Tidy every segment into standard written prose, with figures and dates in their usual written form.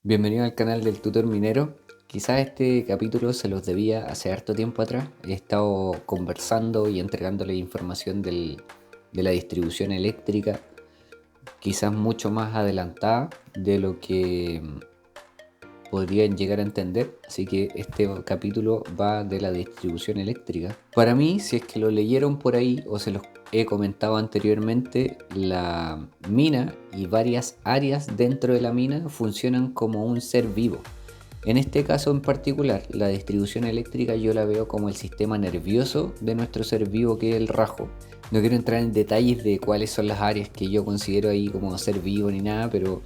Bienvenido al canal del Tutor Minero. Quizás este capítulo se los debía hace harto tiempo atrás. He estado conversando y entregándole información de la distribución eléctrica, quizás mucho más adelantada de lo que podrían llegar a entender. Así que este capítulo va de la distribución eléctrica. Para mí, si es que lo leyeron por ahí o se los he comentado anteriormente, la mina y varias áreas dentro de la mina funcionan como un ser vivo. En este caso en particular, la distribución eléctrica yo la veo como el sistema nervioso de nuestro ser vivo, que es el rajo. No quiero entrar en detalles de cuáles son las áreas que yo considero ahí como ser vivo ni nada, pero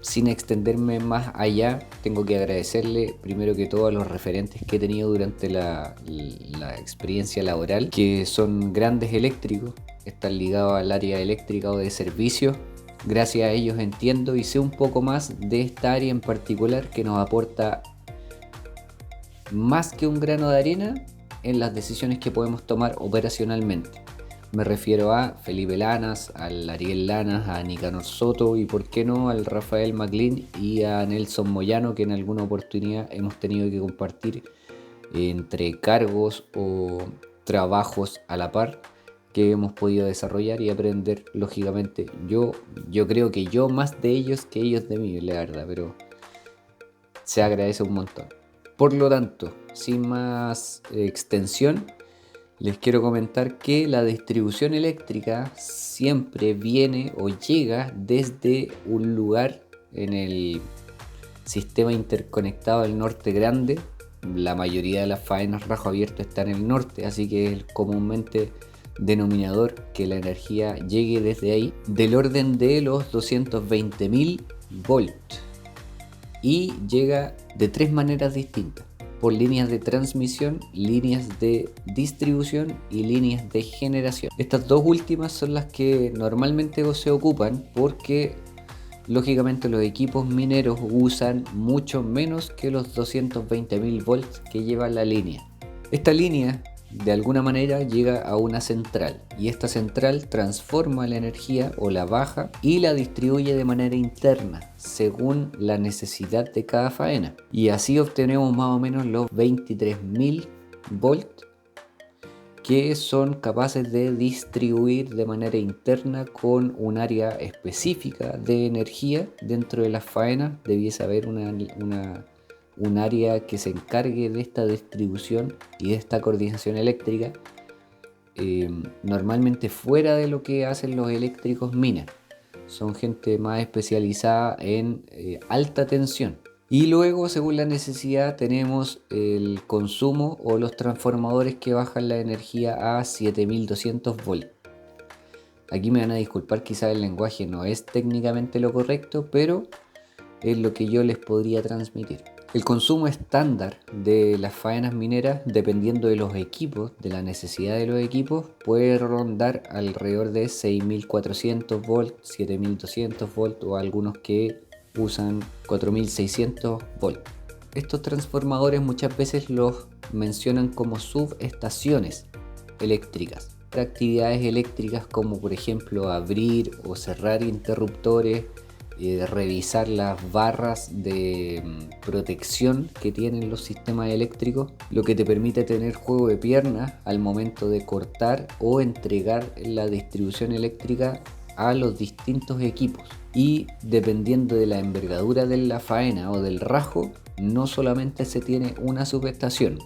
sin extenderme más allá, tengo que agradecerle primero que todo a los referentes que he tenido durante la experiencia laboral, que son grandes eléctricos, están ligados al área eléctrica o de servicios. Gracias a ellos entiendo y sé un poco más de esta área en particular, que nos aporta más que un grano de arena en las decisiones que podemos tomar operacionalmente. Me refiero a Felipe Lanas, al Ariel Lanas, a Nicanor Soto y por qué no al Rafael McLean y a Nelson Moyano, que en alguna oportunidad hemos tenido que compartir entre cargos o trabajos a la par que hemos podido desarrollar y aprender. Lógicamente yo creo que yo más de ellos que ellos de mí, la verdad, pero se agradece un montón. Por lo tanto, sin más extensión, les quiero comentar que la distribución eléctrica siempre viene o llega desde un lugar en el sistema interconectado del norte grande. La mayoría de las faenas rajo abierto está en el norte, así que es comúnmente denominador que la energía llegue desde ahí, del orden de los 220.000 volts, y llega de tres maneras distintas: por líneas de transmisión, líneas de distribución y líneas de generación. Estas dos últimas son las que normalmente se ocupan porque lógicamente los equipos mineros usan mucho menos que los 220.000 volts que lleva la línea. Esta línea de alguna manera llega a una central y esta central transforma la energía o la baja y la distribuye de manera interna según la necesidad de cada faena, y así obtenemos más o menos los 23.000 volts que son capaces de distribuir de manera interna con un área específica de energía. Dentro de las faenas debiese haber un área que se encargue de esta distribución y de esta coordinación eléctrica, normalmente fuera de lo que hacen los eléctricos minas. Son gente más especializada en alta tensión. Y luego, según la necesidad, tenemos el consumo o los transformadores que bajan la energía a 7200 volts. Aquí me van a disculpar, quizás el lenguaje no es técnicamente lo correcto, pero es lo que yo les podría transmitir. El consumo estándar de las faenas mineras, dependiendo de los equipos, de la necesidad de los equipos, puede rondar alrededor de 6400 volts, 7200 volts o algunos que usan 4600 volts. Estos transformadores muchas veces los mencionan como subestaciones eléctricas. Actividades eléctricas como por ejemplo abrir o cerrar interruptores, revisar las barras de protección que tienen los sistemas eléctricos, lo que te permite tener juego de piernas al momento de cortar o entregar la distribución eléctrica a los distintos equipos. Y dependiendo de la envergadura de la faena o del rajo, no solamente se tiene una subestación,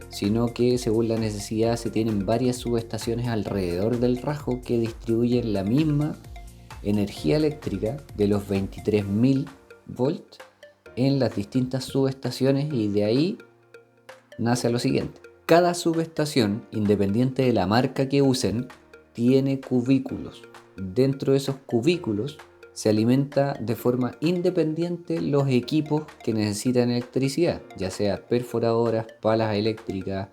sino que según la necesidad se tienen varias subestaciones alrededor del rajo que distribuyen la misma energía eléctrica de los 23.000 volts en las distintas subestaciones, y de ahí nace lo siguiente. Cada subestación, independiente de la marca que usen, tiene cubículos. Dentro de esos cubículos se alimenta de forma independiente los equipos que necesitan electricidad, ya sea perforadoras, palas eléctricas,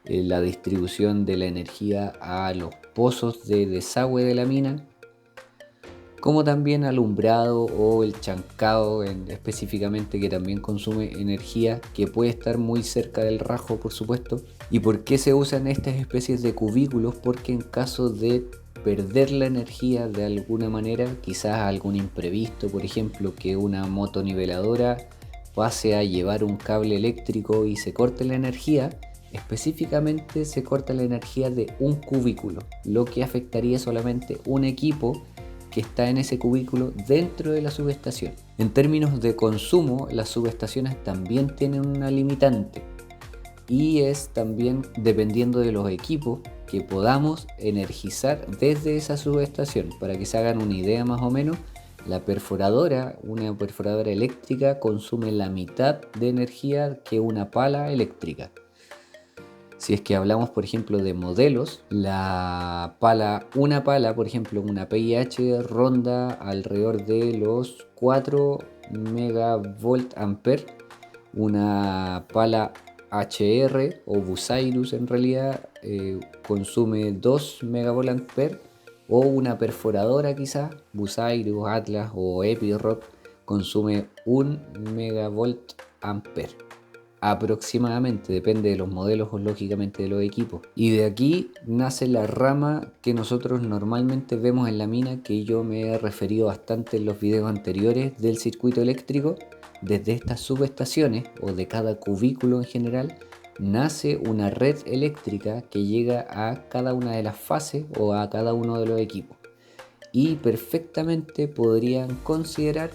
la distribución de la energía a los pozos de desagüe de la mina, como también alumbrado o el chancado específicamente, que también consume energía, que puede estar muy cerca del rajo, por supuesto. ¿Y por qué se usan estas especies de cubículos? Porque en caso de perder la energía de alguna manera, quizás algún imprevisto, por ejemplo, que una motoniveladora pase a llevar un cable eléctrico y se corte la energía, específicamente se corta la energía de un cubículo, lo que afectaría solamente un equipo que está en ese cubículo dentro de la subestación. En términos de consumo, las subestaciones también tienen una limitante y es también dependiendo de los equipos que podamos energizar desde esa subestación. Para que se hagan una idea más o menos, una perforadora eléctrica consume la mitad de energía que una pala eléctrica. Si es que hablamos, por ejemplo, de modelos, una pala, por ejemplo, una PIH ronda alrededor de los 4 megavolt ampere. Una pala HR o Bucyrus en realidad consume 2 megavolt ampere, o una perforadora quizás, Bucyrus, Atlas o Epiroc, consume 1 megavolt ampere. Aproximadamente, depende de los modelos o lógicamente de los equipos. Y de aquí nace la rama que nosotros normalmente vemos en la mina, que yo me he referido bastante en los videos anteriores del circuito eléctrico. Desde estas subestaciones o de cada cubículo en general nace una red eléctrica que llega a cada una de las fases o a cada uno de los equipos. Y perfectamente podrían considerar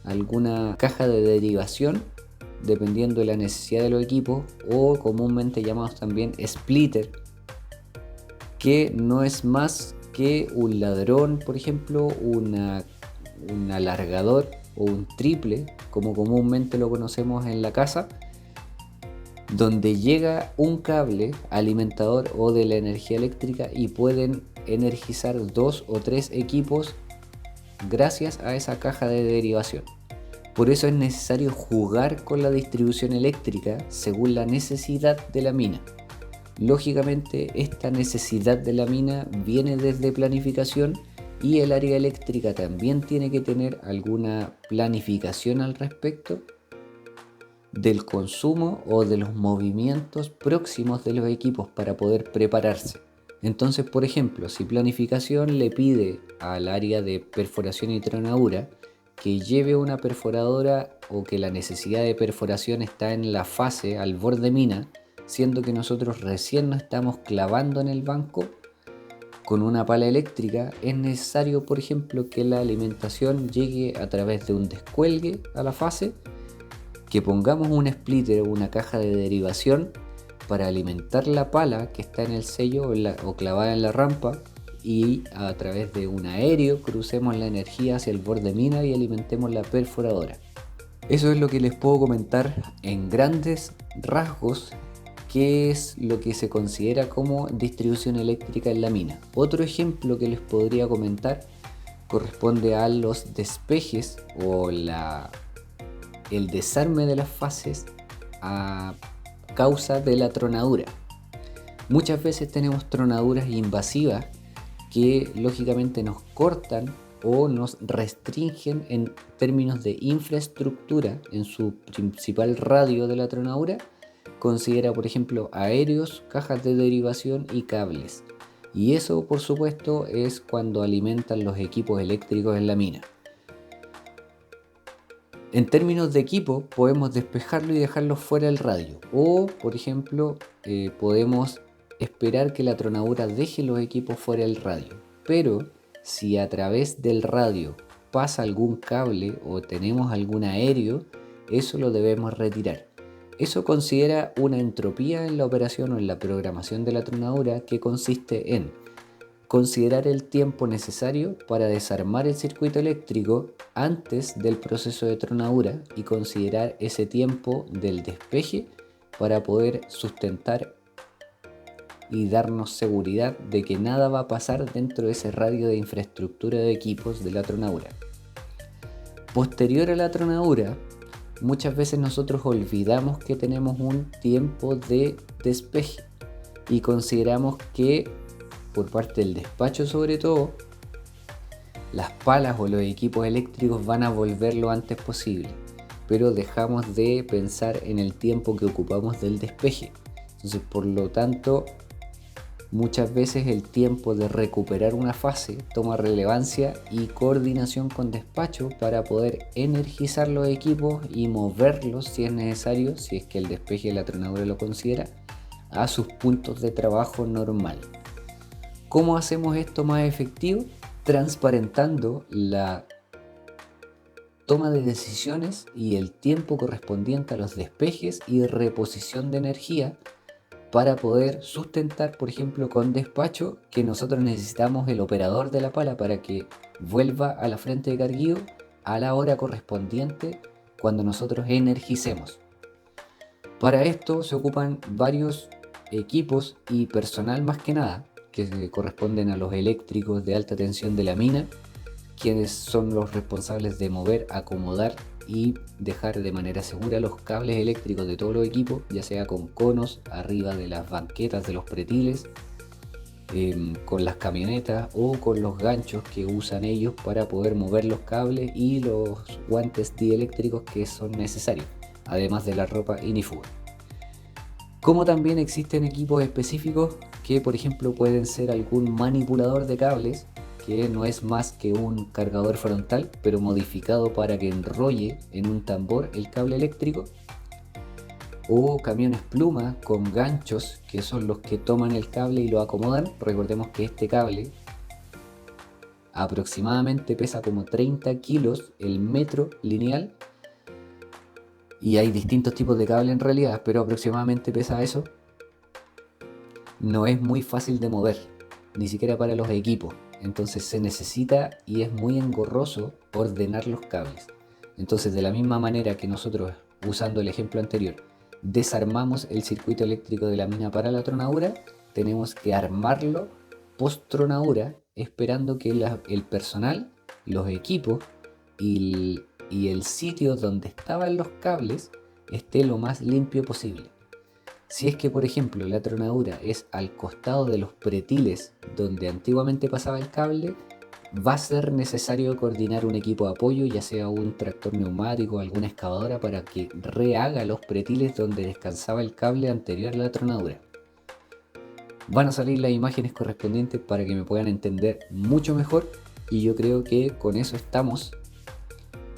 alguna caja de derivación dependiendo de la necesidad de los equipos, o comúnmente llamados también splitter, que no es más que un ladrón, por ejemplo, un alargador o un triple, como comúnmente lo conocemos en la casa, donde llega un cable alimentador o de la energía eléctrica y pueden energizar 2 o 3 equipos gracias a esa caja de derivación. Por eso es necesario jugar con la distribución eléctrica según la necesidad de la mina. Lógicamente, esta necesidad de la mina viene desde planificación, y el área eléctrica también tiene que tener alguna planificación al respecto del consumo o de los movimientos próximos de los equipos para poder prepararse. Entonces, por ejemplo, si planificación le pide al área de perforación y tronadura que lleve una perforadora, o que la necesidad de perforación está en la fase al borde mina, siendo que nosotros recién nos estamos clavando en el banco con una pala eléctrica, es necesario, por ejemplo, que la alimentación llegue a través de un descuelgue a la fase, que pongamos un splitter o una caja de derivación para alimentar la pala que está en el sello o clavada en la rampa, y a través de un aéreo crucemos la energía hacia el borde mina y alimentemos la perforadora. Eso es lo que les puedo comentar en grandes rasgos, qué es lo que se considera como distribución eléctrica en la mina. Otro ejemplo que les podría comentar corresponde a los despejes o el desarme de las fases a causa de la tronadura. Muchas veces tenemos tronaduras invasivas que lógicamente nos cortan o nos restringen en términos de infraestructura en su principal radio de la tronadura. Considera, por ejemplo, aéreos, cajas de derivación y cables. Y eso, por supuesto, es cuando alimentan los equipos eléctricos en la mina. En términos de equipo, podemos despejarlo y dejarlo fuera del radio. O, por ejemplo, podemos esperar que la tronadura deje los equipos fuera del radio. Pero si a través del radio pasa algún cable o tenemos algún aéreo, eso lo debemos retirar. Eso considera una entropía en la operación o en la programación de la tronadura, que consiste en considerar el tiempo necesario para desarmar el circuito eléctrico antes del proceso de tronadura y considerar ese tiempo del despeje para poder sustentar y darnos seguridad de que nada va a pasar dentro de ese radio de infraestructura de equipos de la tronadura. Posterior a la tronadura, muchas veces nosotros olvidamos que tenemos un tiempo de despeje y consideramos que, por parte del despacho sobre todo, las palas o los equipos eléctricos van a volver lo antes posible, pero dejamos de pensar en el tiempo que ocupamos del despeje. Entonces, por lo tanto, muchas veces el tiempo de recuperar una fase toma relevancia y coordinación con despacho para poder energizar los equipos y moverlos si es necesario, si es que el despeje de la tronadura lo considera, a sus puntos de trabajo normal. ¿Cómo hacemos esto más efectivo? Transparentando la toma de decisiones y el tiempo correspondiente a los despejes y reposición de energía para poder sustentar, por ejemplo, con despacho que nosotros necesitamos el operador de la pala para que vuelva a la frente de carguío a la hora correspondiente cuando nosotros energicemos. Para esto se ocupan varios equipos y personal más que nada, que corresponden a los eléctricos de alta tensión de la mina, quienes son los responsables de mover, acomodar y dejar de manera segura los cables eléctricos de todos los equipos, ya sea con conos arriba de las banquetas de los pretiles, con las camionetas o con los ganchos que usan ellos para poder mover los cables y los guantes dieléctricos que son necesarios, además de la ropa ignífuga. Como también existen equipos específicos que, por ejemplo, pueden ser algún manipulador de cables, que no es más que un cargador frontal, pero modificado para que enrolle en un tambor el cable eléctrico, o camiones pluma con ganchos, que son los que toman el cable y lo acomodan. Recordemos que este cable aproximadamente pesa como 30 kilos el metro lineal, y hay distintos tipos de cable en realidad, pero aproximadamente pesa eso. No es muy fácil de mover, ni siquiera para los equipos. Entonces se necesita y es muy engorroso ordenar los cables. Entonces, de la misma manera que nosotros, usando el ejemplo anterior, desarmamos el circuito eléctrico de la mina para la tronadura, tenemos que armarlo post tronadura, esperando que el personal, los equipos y el sitio donde estaban los cables esté lo más limpio posible. Si es que, por ejemplo, la tronadura es al costado de los pretiles donde antiguamente pasaba el cable, va a ser necesario coordinar un equipo de apoyo, ya sea un tractor neumático o alguna excavadora, para que rehaga los pretiles donde descansaba el cable anterior a la tronadura. Van a salir las imágenes correspondientes para que me puedan entender mucho mejor, y yo creo que con eso estamos.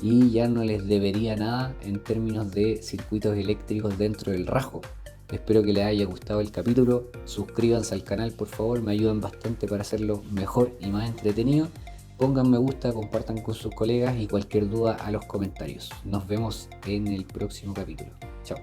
Y ya no les debería nada en términos de circuitos eléctricos dentro del rajo. Espero que les haya gustado el capítulo. Suscríbanse al canal, por favor, me ayudan bastante para hacerlo mejor y más entretenido. Pongan me gusta, compartan con sus colegas y cualquier duda a los comentarios. Nos vemos en el próximo capítulo. Chao.